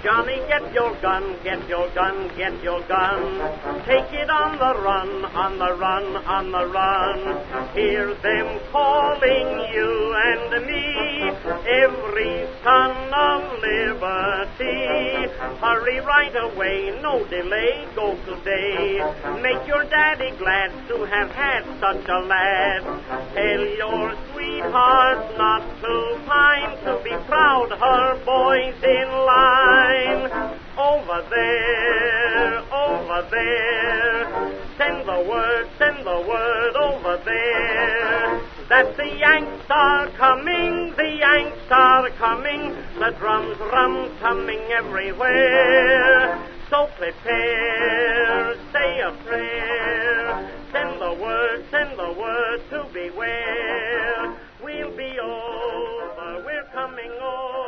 Johnny, get your gun, get your gun, get your gun. Take it on the run, on the run, on the run. Hear them calling you and me, every son of liberty. Hurry right away, no delay, go today. Make your daddy glad to have had such a lad. Tell your sweetheart not to pine, to be proud her boy's in line. Over there, send the word over there, that the Yanks are coming, the Yanks are coming, the drums rum-tumming everywhere. So prepare, say a prayer, send the word to beware. We'll be over, we're coming over.